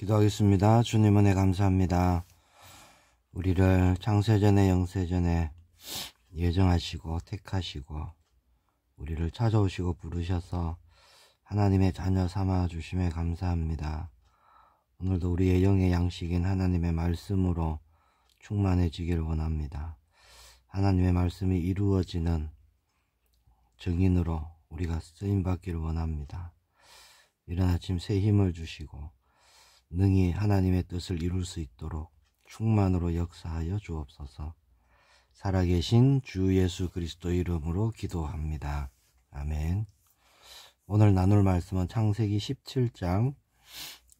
기도하겠습니다. 주님 은혜 감사합니다. 우리를 창세전에 영세전에 예정하시고 택하시고 우리를 찾아오시고 부르셔서 하나님의 자녀 삼아 주심에 감사합니다. 오늘도 우리의 영의 양식인 하나님의 말씀으로 충만해지기를 원합니다. 하나님의 말씀이 이루어지는 증인으로 우리가 쓰임받기를 원합니다. 이른 아침 새 힘을 주시고 능히 하나님의 뜻을 이룰 수 있도록 충만으로 역사하여 주옵소서. 살아계신 주 예수 그리스도 이름으로 기도합니다. 아멘. 오늘 나눌 말씀은 창세기 17장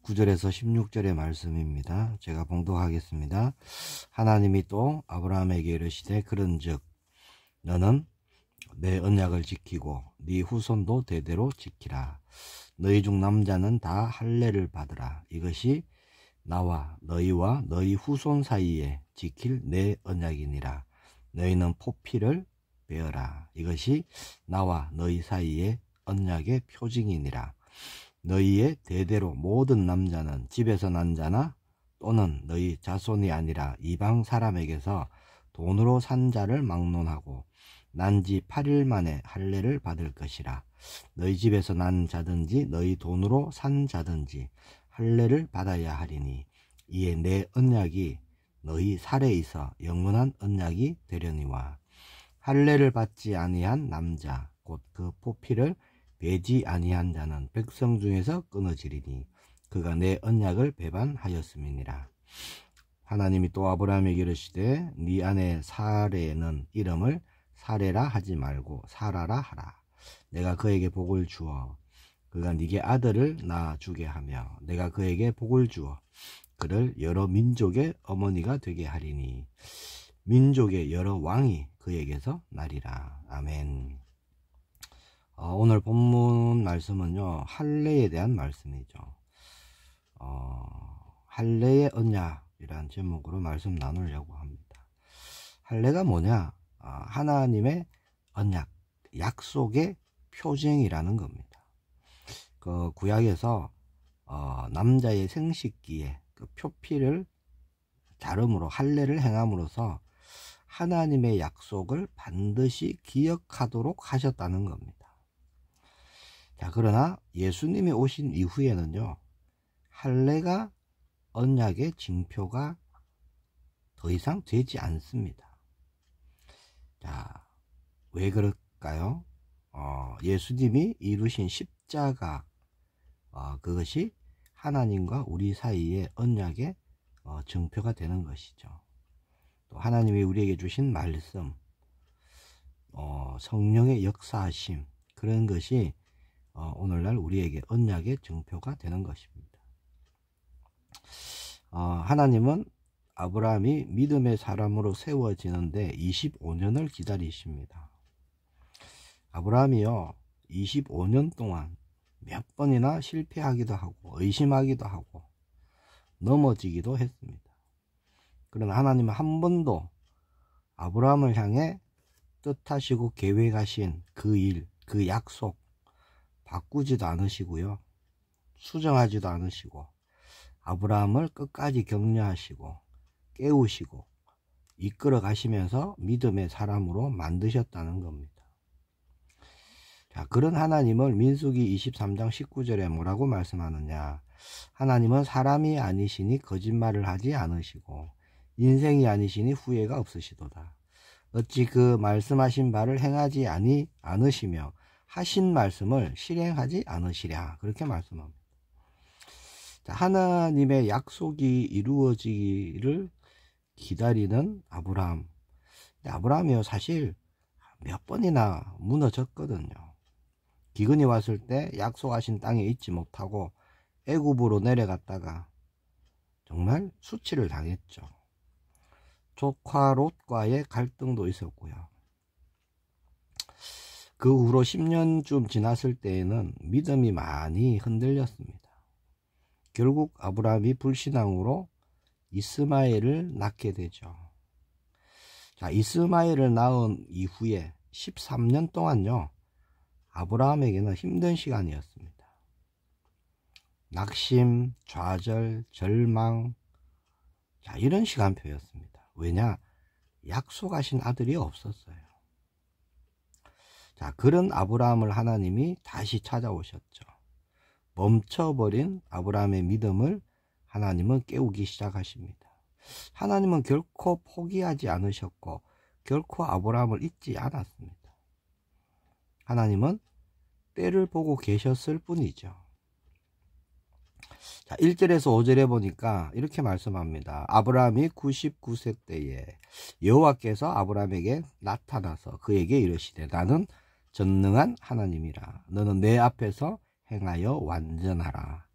9절에서 16절의 말씀입니다. 제가 봉독하겠습니다. 하나님이 또 아브라함에게 이르시되 그런즉 너는 내 언약을 지키고 네 후손도 대대로 지키라. 너희 중 남자는 다 할례를 받으라. 이것이 나와 너희와 너희 후손 사이에 지킬 내 언약이니라. 너희는 포피를 베어라. 이것이 나와 너희 사이에 언약의 표징이니라. 너희의 대대로 모든 남자는 집에서 난 자나 또는 너희 자손이 아니라 이방 사람에게서 돈으로 산 자를 막론하고 난 지 8일 만에 할례를 받을 것이라. 너희 집에서 난 자든지 너희 돈으로 산 자든지 할례를 받아야 하리니 이에 내 언약이 너희 살에 있어 영원한 언약이 되려니와. 할례를 받지 아니한 남자 곧 그 포피를 베지 아니한 자는 백성 중에서 끊어지리니 그가 내 언약을 배반하였음이니라. 하나님이 또 아브라함에게 이르시되 네 아내 사레는 이름을 사레라 하지 말고 사라라 하라. 내가 그에게 복을 주어 그가 네게 아들을 낳아 주게 하며 내가 그에게 복을 주어 그를 여러 민족의 어머니가 되게 하리니 민족의 여러 왕이 그에게서 나리라. 아멘. 오늘 본문 말씀은요, 할례에 대한 말씀이죠. 할례의 언약이라는 제목으로 말씀 나누려고 합니다. 할례가 뭐냐? 하나님의 언약, 약속의 표징이라는 겁니다. 그 구약에서 남자의 생식기에 그 표피를 자름으로 할례를 행함으로써 하나님의 약속을 반드시 기억하도록 하셨다는 겁니다. 자, 그러나 예수님이 오신 이후에는요, 할례가 언약의 징표가 더 이상 되지 않습니다. 자, 왜 그럴까요? 예수님이 이루신 십자가, 그것이 하나님과 우리 사이의 언약의 증표가 되는 것이죠. 또 하나님이 우리에게 주신 말씀, 성령의 역사하심, 그런 것이 오늘날 우리에게 언약의 증표가 되는 것입니다. 하나님은 아브라함이 믿음의 사람으로 세워지는데 25년을 기다리십니다. 아브라함이요, 25년 동안 몇 번이나 실패하기도 하고 의심하기도 하고 넘어지기도 했습니다. 그러나 하나님은 한 번도 아브라함을 향해 뜻하시고 계획하신 그 일, 그 약속 바꾸지도 않으시고요, 수정하지도 않으시고 아브라함을 끝까지 격려하시고 깨우시고 이끌어 가시면서 믿음의 사람으로 만드셨다는 겁니다. 자, 그런 하나님을 민수기 23장 19절에 뭐라고 말씀하느냐? 하나님은 사람이 아니시니 거짓말을 하지 않으시고 인생이 아니시니 후회가 없으시도다. 어찌 그 말씀하신 바를 행하지 않으시며 하신 말씀을 실행하지 않으시랴. 그렇게 말씀합니다. 자, 하나님의 약속이 이루어지기를 기다리는 아브라함. 아브라함이요, 사실 몇 번이나 무너졌거든요. 기근이 왔을 때 약속하신 땅에 있지 못하고 애굽으로 내려갔다가 정말 수치를 당했죠. 조카 롯과의 갈등도 있었고요. 그 후로 10년쯤 지났을 때에는 믿음이 많이 흔들렸습니다. 결국 아브라함이 불신앙으로 이스마엘을 낳게 되죠. 자, 이스마엘을 낳은 이후에 13년 동안요, 아브라함에게는 힘든 시간이었습니다. 낙심, 좌절, 절망, 자, 이런 시간표였습니다. 왜냐? 약속하신 아들이 없었어요. 자, 그런 아브라함을 하나님이 다시 찾아오셨죠. 멈춰버린 아브라함의 믿음을 하나님은 깨우기 시작하십니다. 하나님은 결코 포기하지 않으셨고 결코 아브라함을 잊지 않았습니다. 하나님은 때를 보고 계셨을 뿐이죠. 자, 1절에서 5절에 보니까 이렇게 말씀합니다. 아브라함이 99세 때에 여호와께서 아브라함에게 나타나서 그에게 이르시되 나는 전능한 하나님이라. 너는 내 앞에서 행하여 완전하라.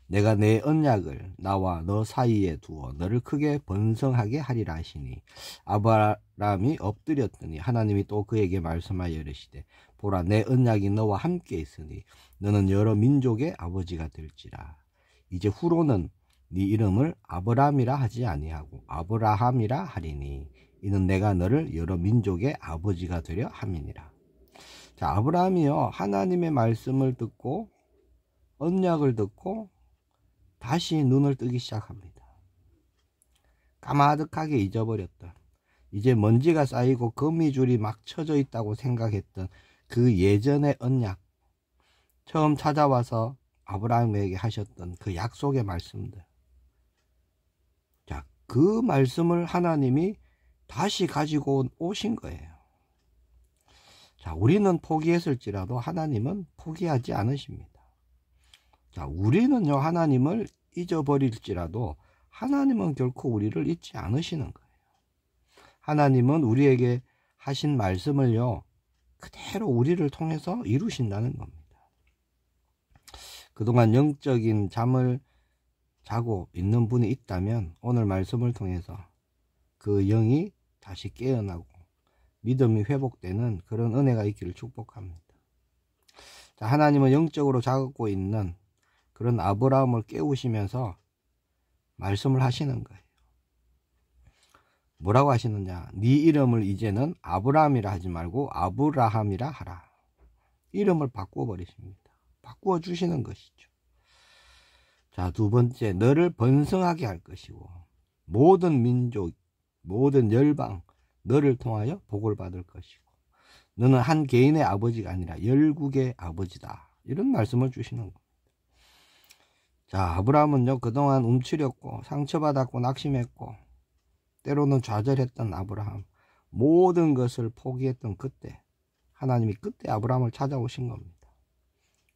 내가 내 언약을 나와 너 사이에 두어 너를 크게 번성하게 하리라 하시니 아브라함이 엎드렸더니 하나님이 또 그에게 말씀하여 이르시되 보라 내 언약이 너와 함께 있으니 너는 여러 민족의 아버지가 될지라. 이제 후로는 네 이름을 아브라함이라 하지 아니하고 아브라함이라 하리니 이는 내가 너를 여러 민족의 아버지가 되려 함이니라. 자, 아브라함이요 하나님의 말씀을 듣고 언약을 듣고 다시 눈을 뜨기 시작합니다. 까마득하게 잊어버렸던, 이제 먼지가 쌓이고 거미줄이 막 쳐져 있다고 생각했던 그 예전의 언약, 처음 찾아와서 아브라함에게 하셨던 그 약속의 말씀들, 자, 그 말씀을 하나님이 다시 가지고 오신 거예요. 자, 우리는 포기했을지라도 하나님은 포기하지 않으십니다. 자, 우리는요 하나님을 잊어버릴지라도 하나님은 결코 우리를 잊지 않으시는 거예요. 하나님은 우리에게 하신 말씀을요 그대로 우리를 통해서 이루신다는 겁니다. 그동안 영적인 잠을 자고 있는 분이 있다면 오늘 말씀을 통해서 그 영이 다시 깨어나고 믿음이 회복되는 그런 은혜가 있기를 축복합니다. 자, 하나님은 영적으로 자고 있는 그런 아브라함을 깨우시면서 말씀을 하시는 거예요. 뭐라고 하시느냐? 네 이름을 이제는 아브라함이라 하지 말고 아브라함이라 하라. 이름을 바꿔버리십니다. 바꾸어 주시는 것이죠. 자, 두 번째, 너를 번성하게 할 것이고 모든 민족, 모든 열방 너를 통하여 복을 받을 것이고 너는 한 개인의 아버지가 아니라 열국의 아버지다. 이런 말씀을 주시는 겁니다. 자, 아브라함은요 그동안 움츠렸고 상처받았고 낙심했고 때로는 좌절했던 아브라함, 모든 것을 포기했던 그때 하나님이 그때 아브라함을 찾아오신 겁니다.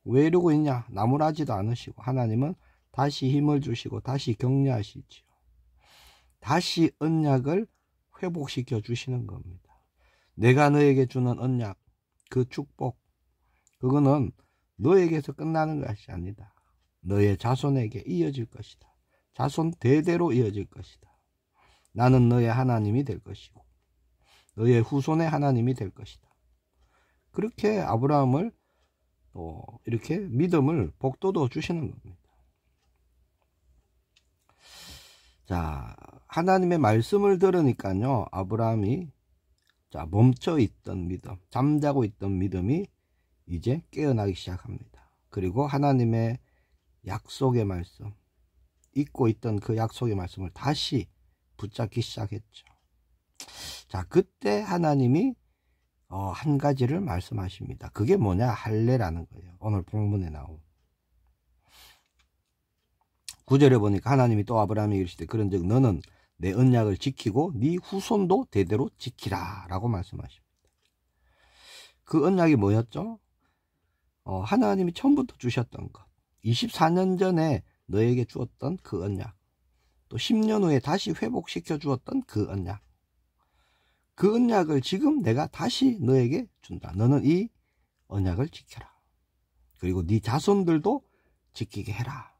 왜 이러고 있냐? 나무라지도 않으시고 하나님은 다시 힘을 주시고 다시 격려하시지요. 다시 언약을 회복시켜 주시는 겁니다. 내가 너에게 주는 언약, 그 축복, 그거는 너에게서 끝나는 것이 아니다. 너의 자손에게 이어질 것이다. 자손 대대로 이어질 것이다. 나는 너의 하나님이 될 것이고 너의 후손의 하나님이 될 것이다. 그렇게 아브라함을 또 이렇게 믿음을 복돋워 주시는 겁니다. 자, 하나님의 말씀을 들으니까요 아브라함이 자 멈춰 있던 믿음, 잠자고 있던 믿음이 이제 깨어나기 시작합니다. 그리고 하나님의 약속의 말씀, 잊고 있던 그 약속의 말씀을 다시 붙잡기 시작했죠. 자, 그때 하나님이 한 가지를 말씀하십니다. 그게 뭐냐? 할례라는 거예요. 오늘 본문에 나온 9절에 보니까 하나님이 또 아브라함에게 이르시되 그런즉 너는 내 언약을 지키고 네 후손도 대대로 지키라 라고 말씀하십니다. 그 언약이 뭐였죠? 하나님이 처음부터 주셨던 것, 24년 전에 너에게 주었던 그 언약, 또 10년 후에 다시 회복시켜 주었던 그 언약, 그 언약을 지금 내가 다시 너에게 준다. 너는 이 언약을 지켜라. 그리고 네 자손들도 지키게 해라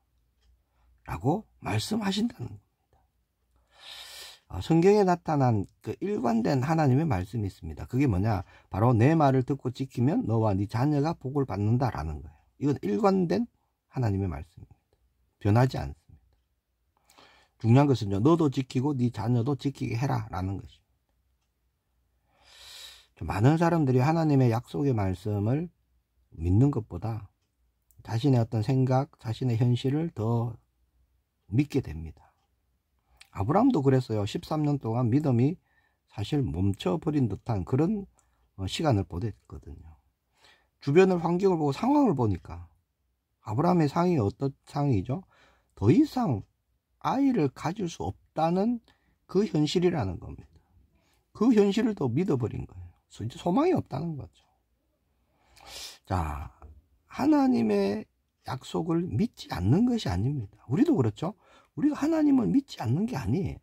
라고 말씀하신다는 겁니다. 성경에 나타난 그 일관된 하나님의 말씀이 있습니다. 그게 뭐냐? 바로 내 말을 듣고 지키면 너와 네 자녀가 복을 받는다라는 거예요. 이건 일관된 하나님의 말씀입니다. 변하지 않습니다. 중요한 것은요, 너도 지키고 네 자녀도 지키게 해라 라는 것입니다. 많은 사람들이 하나님의 약속의 말씀을 믿는 것보다 자신의 어떤 생각, 자신의 현실을 더 믿게 됩니다. 아브라함도 그랬어요. 13년 동안 믿음이 사실 멈춰버린 듯한 그런 시간을 보냈거든요. 주변을, 환경을 보고 상황을 보니까 아브라함의 상황이 어떤 상황이죠? 더 이상 아이를 가질 수 없다는 그 현실이라는 겁니다. 그 현실을 더 믿어버린 거예요. 소망이 없다는 거죠. 자, 하나님의 약속을 믿지 않는 것이 아닙니다. 우리도 그렇죠. 우리가 하나님을 믿지 않는 게 아니에요.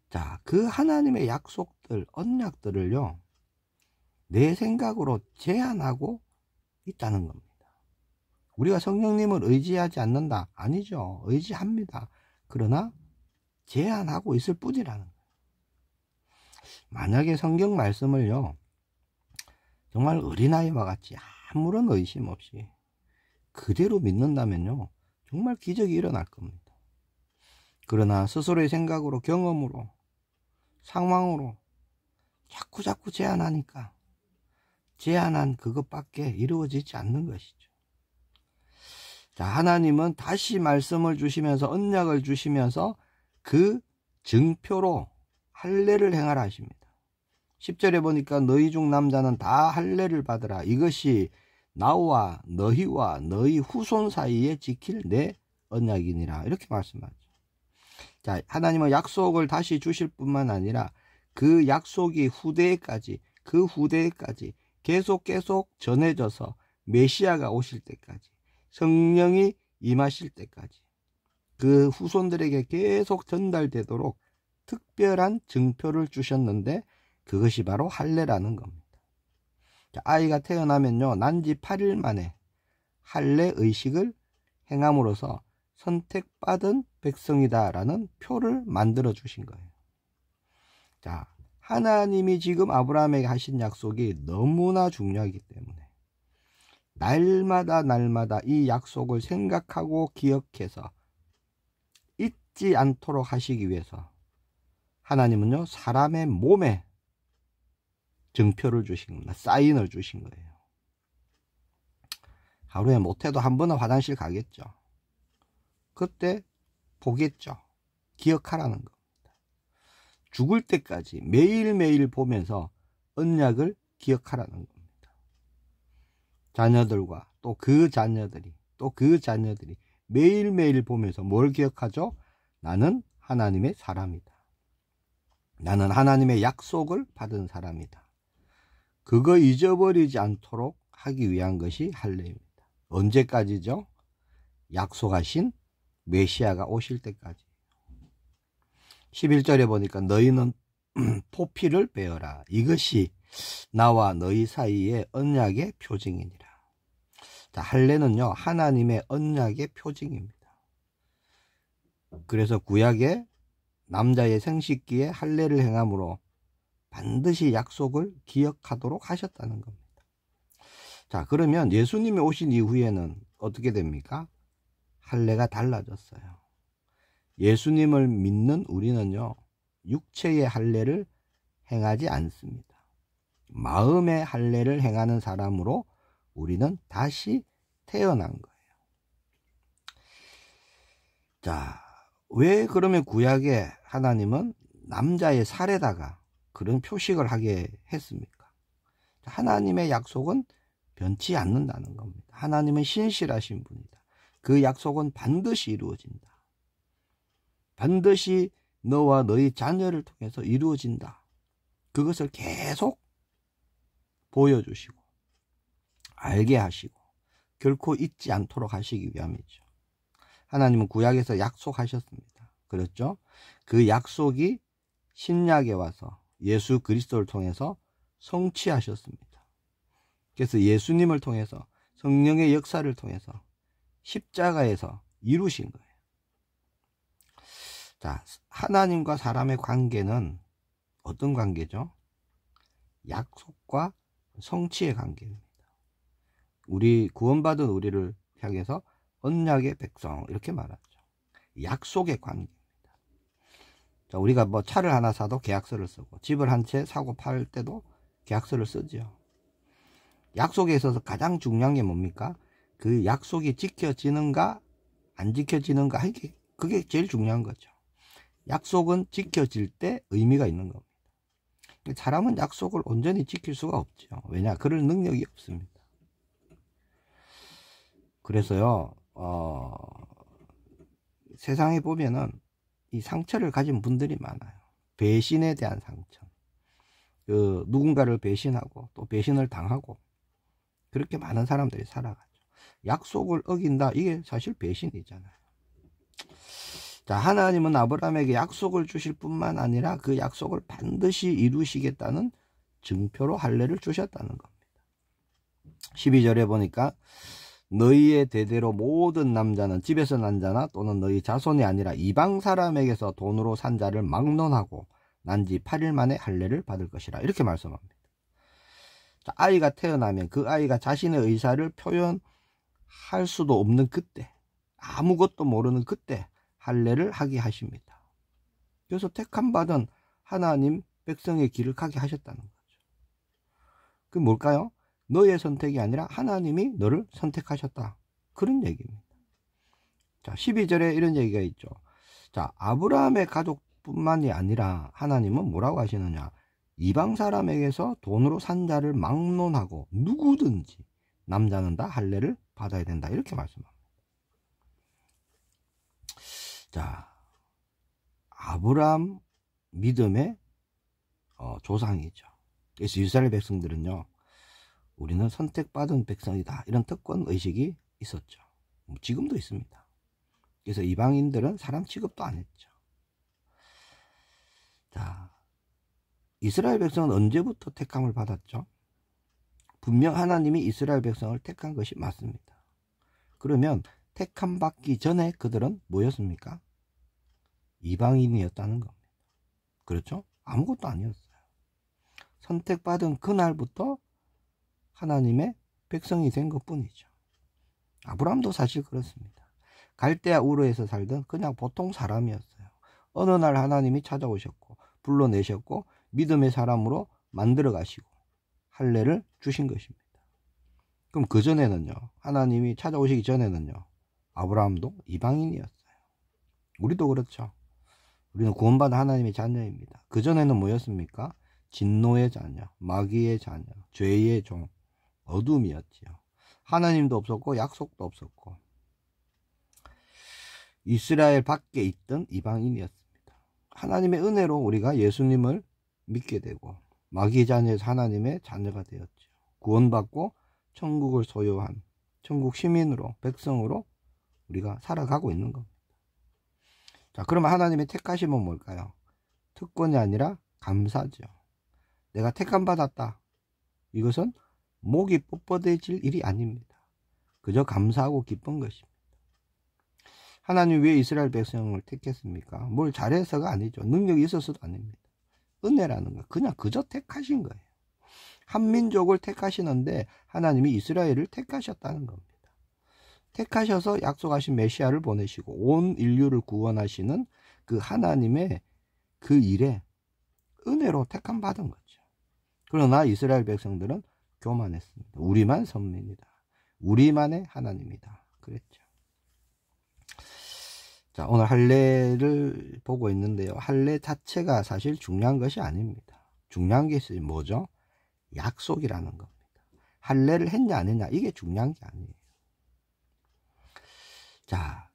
자, 그 하나님의 약속들, 언약들을요, 내 생각으로 제한하고 있다는 겁니다. 우리가 성령님을 의지하지 않는다? 아니죠. 의지합니다. 그러나 제한하고 있을 뿐이라는 거예요. 만약에 성경 말씀을요, 정말 어린아이와 같이 아무런 의심 없이 그대로 믿는다면요, 정말 기적이 일어날 겁니다. 그러나 스스로의 생각으로, 경험으로, 상황으로 자꾸 제한하니까 제한한 그것밖에 이루어지지 않는 것이죠. 자, 하나님은 다시 말씀을 주시면서, 언약을 주시면서 그 증표로 할례를 행하라 하십니다. 10절에 보니까 너희 중 남자는 다 할례를 받으라. 이것이 나와 너희와 너희 후손 사이에 지킬 내 언약이니라. 이렇게 말씀하죠. 자, 하나님은 약속을 다시 주실 뿐만 아니라 그 약속이 후대에까지, 그 후대에까지 계속 전해져서 메시아가 오실 때까지, 성령이 임하실 때까지 그 후손들에게 계속 전달되도록 특별한 증표를 주셨는데, 그것이 바로 할례라는 겁니다. 자, 아이가 태어나면요, 난지 8일 만에 할례 의식을 행함으로써 선택받은 백성이다라는 표를 만들어 주신 거예요. 자, 하나님이 지금 아브라함에게 하신 약속이 너무나 중요하기 때문에 날마다 이 약속을 생각하고 기억해서 잊지 않도록 하시기 위해서 하나님은요, 사람의 몸에 증표를 주신 겁니다. 사인을 주신 거예요. 하루에 못해도 한 번은 화장실 가겠죠. 그때 보겠죠. 기억하라는 겁니다. 죽을 때까지 매일매일 보면서 언약을 기억하라는 겁니다. 자녀들과 또 그 자녀들이 매일매일 보면서 뭘 기억하죠? 나는 하나님의 사람이다. 나는 하나님의 약속을 받은 사람이다. 그거 잊어버리지 않도록 하기 위한 것이 할례입니다. 언제까지죠? 약속하신 메시아가 오실 때까지. 11절에 보니까 너희는 포피를 베어라. 이것이 나와 너희 사이의 언약의 표징이니라. 자, 할례는요, 하나님의 언약의 표징입니다. 그래서 구약의 남자의 생식기에 할례를 행함으로 반드시 약속을 기억하도록 하셨다는 겁니다. 자, 그러면 예수님이 오신 이후에는 어떻게 됩니까? 할례가 달라졌어요. 예수님을 믿는 우리는요, 육체의 할례를 행하지 않습니다. 마음의 할례를 행하는 사람으로 우리는 다시 태어난 거예요. 자, 왜 그러면 구약에 하나님은 남자의 살에다가 그런 표식을 하게 했습니까? 하나님의 약속은 변치 않는다는 겁니다. 하나님은 신실하신 분이다. 그 약속은 반드시 이루어진다. 반드시 너와 너희 자녀를 통해서 이루어진다. 그것을 계속 보여주시고 알게 하시고 결코 잊지 않도록 하시기 위함이죠. 하나님은 구약에서 약속하셨습니다. 그렇죠? 그 약속이 신약에 와서 예수 그리스도를 통해서 성취하셨습니다. 그래서 예수님을 통해서, 성령의 역사를 통해서 십자가에서 이루신 거예요. 자, 하나님과 사람의 관계는 어떤 관계죠? 약속과 성취의 관계입니다. 우리 구원받은 우리를 향해서 언약의 백성, 이렇게 말하죠. 약속의 관계입니다. 자, 우리가 뭐 차를 하나 사도 계약서를 쓰고, 집을 한 채 사고 팔 때도 계약서를 쓰죠. 약속에 있어서 가장 중요한 게 뭡니까? 그 약속이 지켜지는가 안 지켜지는가, 그게 제일 중요한 거죠. 약속은 지켜질 때 의미가 있는 겁니다. 사람은 약속을 온전히 지킬 수가 없죠. 왜냐? 그럴 능력이 없습니다. 그래서요, 세상에 보면은 이 상처를 가진 분들이 많아요. 배신에 대한 상처. 누군가를 배신하고 또 배신을 당하고, 그렇게 많은 사람들이 살아가죠. 약속을 어긴다, 이게 사실 배신이잖아요. 자, 하나님은 아브라함에게 약속을 주실 뿐만 아니라 그 약속을 반드시 이루시겠다는 증표로 할례를 주셨다는 겁니다. 12절에 보니까 너희의 대대로 모든 남자는 집에서 난 자나 또는 너희 자손이 아니라 이방 사람에게서 돈으로 산 자를 막론하고 난 지 8일 만에 할례를 받을 것이라, 이렇게 말씀합니다. 자, 아이가 태어나면 그 아이가 자신의 의사를 표현할 수도 없는 그때, 아무것도 모르는 그때 할례를 하게 하십니다. 그래서 택함받은 하나님 백성의 길을 가게 하셨다는 거죠. 그게 뭘까요? 너의 선택이 아니라 하나님이 너를 선택하셨다, 그런 얘기입니다. 자, 12절에 이런 얘기가 있죠. 자, 아브라함의 가족뿐만이 아니라 하나님은 뭐라고 하시느냐? 이방 사람에게서 돈으로 산 자를 막론하고 누구든지 남자는 다 할례를 받아야 된다, 이렇게 말씀합니다. 자, 아브라함 믿음의 조상이죠. 그래서 이스라엘 백성들은요, 우리는 선택받은 백성이다, 이런 특권 의식이 있었죠. 지금도 있습니다. 그래서 이방인들은 사람 취급도 안 했죠. 자, 이스라엘 백성은 언제부터 택함을 받았죠? 분명 하나님이 이스라엘 백성을 택한 것이 맞습니다. 그러면 택함 받기 전에 그들은 뭐였습니까? 이방인이었다는 겁니다. 그렇죠? 아무것도 아니었어요. 선택받은 그날부터 하나님의 백성이 된 것뿐이죠. 아브라함도 사실 그렇습니다. 갈대아 우르에서 살던 그냥 보통 사람이었어요. 어느 날 하나님이 찾아오셨고 불러내셨고 믿음의 사람으로 만들어 가시고 할례를 주신 것입니다. 그럼 그 전에는요, 하나님이 찾아오시기 전에는요, 아브라함도 이방인이었어요. 우리도 그렇죠. 우리는 구원받은 하나님의 자녀입니다. 그 전에는 뭐였습니까? 진노의 자녀, 마귀의 자녀, 죄의 종, 어둠이었지요. 하나님도 없었고 약속도 없었고 이스라엘 밖에 있던 이방인이었습니다. 하나님의 은혜로 우리가 예수님을 믿게 되고 마귀의 자녀에서 하나님의 자녀가 되었죠. 구원받고 천국을 소유한 천국 시민으로, 백성으로 우리가 살아가고 있는 겁니다. 자, 그러면 하나님의 택하심은 뭘까요? 특권이 아니라 감사죠. 내가 택함 받았다, 이것은 목이 뻣뻣해질 일이 아닙니다. 그저 감사하고 기쁜 것입니다. 하나님 왜 이스라엘 백성을 택했습니까? 뭘 잘해서가 아니죠. 능력이 있어서도 아닙니다. 은혜라는 거, 그냥 그저 택하신 거예요. 한 민족을 택하시는데 하나님이 이스라엘을 택하셨다는 겁니다. 택하셔서 약속하신 메시아를 보내시고 온 인류를 구원하시는 그 하나님의 그 일에 은혜로 택함 받은 거죠. 그러나 이스라엘 백성들은 교만했습니다. 우리만 선민이다, 우리만의 하나님이다, 그랬죠. 자, 오늘 할례를 보고 있는데요, 할례 자체가 사실 중요한 것이 아닙니다. 중요한 게 뭐죠? 약속이라는 겁니다. 할례를 했냐 안 했냐, 이게 중요한 게 아니에요. 자,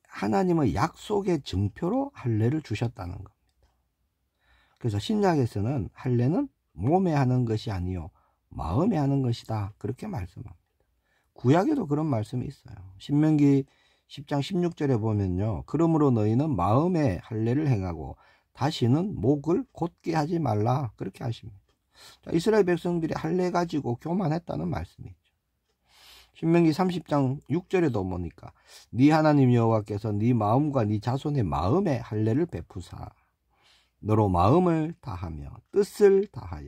하나님은 약속의 증표로 할례를 주셨다는 겁니다. 그래서 신약에서는 할례는 몸에 하는 것이 아니요 마음에 하는 것이다, 그렇게 말씀합니다. 구약에도 그런 말씀이 있어요. 신명기 10장 16절에 보면요, 그러므로 너희는 마음에 할례를 행하고 다시는 목을 곧게 하지 말라, 그렇게 하십니다. 자, 이스라엘 백성들이 할례 가지고 교만했다는 말씀이죠. 신명기 30장 6절에도 보니까 네 하나님 여호와께서 네 마음과 네 자손의 마음에 할례를 베푸사 너로 마음을 다하며 뜻을 다하여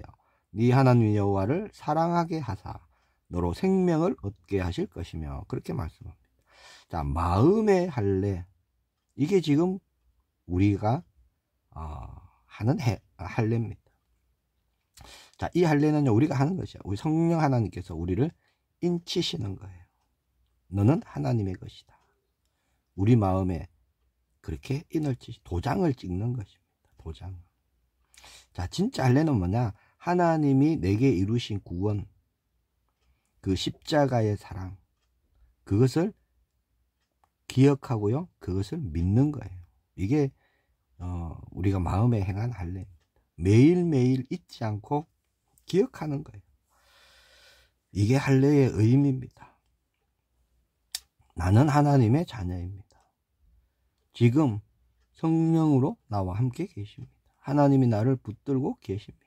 네 하나님 여호와를 사랑하게 하사 너로 생명을 얻게 하실 것이며, 그렇게 말씀합니다. 자, 마음의 할례, 이게 지금 우리가 하는 할례입니다. 자, 이 할례는요, 우리가 하는 것이야. 우리 성령 하나님께서 우리를 인치시는 거예요. 너는 하나님의 것이다. 우리 마음에 그렇게 도장을 찍는 것입니다. 도장. 자, 진짜 할례는 뭐냐? 하나님이 내게 이루신 구원, 그 십자가의 사랑, 그것을 기억하고요, 그것을 믿는 거예요. 이게 우리가 마음에 행한 할례입니다. 매일매일 잊지 않고 기억하는 거예요. 이게 할례의 의미입니다. 나는 하나님의 자녀입니다. 지금 성령으로 나와 함께 계십니다. 하나님이 나를 붙들고 계십니다.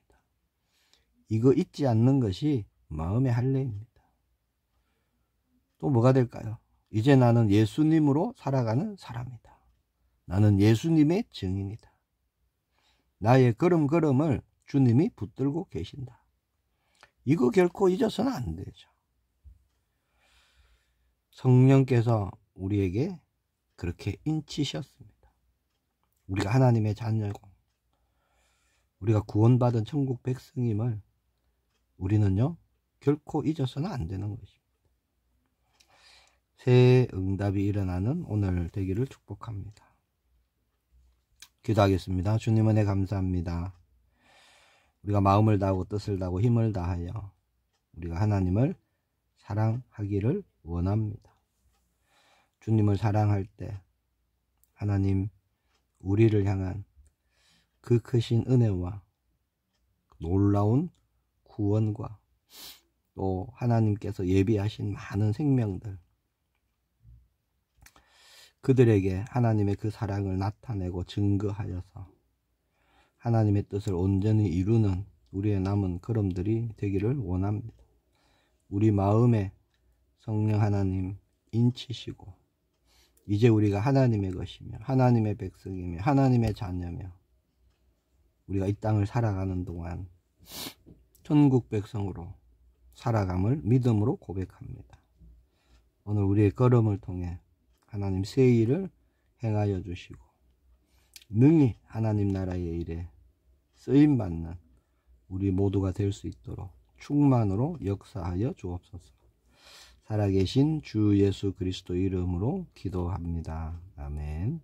이거 잊지 않는 것이 마음의 할례입니다. 또 뭐가 될까요? 이제 나는 예수님으로 살아가는 사람이다. 나는 예수님의 증인이다. 나의 걸음걸음을 주님이 붙들고 계신다. 이거 결코 잊어서는 안 되죠. 성령께서 우리에게 그렇게 인치셨습니다. 우리가 하나님의 자녀고 우리가 구원받은 천국 백성임을 우리는요 결코 잊어서는 안 되는 것입니다. 새 응답이 일어나는 오늘 되기를 축복합니다. 기도하겠습니다. 주님 은혜 감사합니다. 우리가 마음을 다하고 뜻을 다하고 힘을 다하여 우리가 하나님을 사랑하기를 원합니다. 주님을 사랑할 때 하나님 우리를 향한 그 크신 은혜와 놀라운 구원과 또 하나님께서 예비하신 많은 생명들, 그들에게 하나님의 그 사랑을 나타내고 증거하여서 하나님의 뜻을 온전히 이루는 우리의 남은 걸음들이 되기를 원합니다. 우리 마음에 성령 하나님 인치시고 이제 우리가 하나님의 것이며 하나님의 백성이며 하나님의 자녀며 우리가 이 땅을 살아가는 동안 천국 백성으로 살아감을 믿음으로 고백합니다. 오늘 우리의 걸음을 통해 하나님 새 일을 행하여 주시고 능히 하나님 나라의 일에 쓰임받는 우리 모두가 될 수 있도록 충만으로 역사하여 주옵소서. 살아계신 주 예수 그리스도 이름으로 기도합니다. 아멘.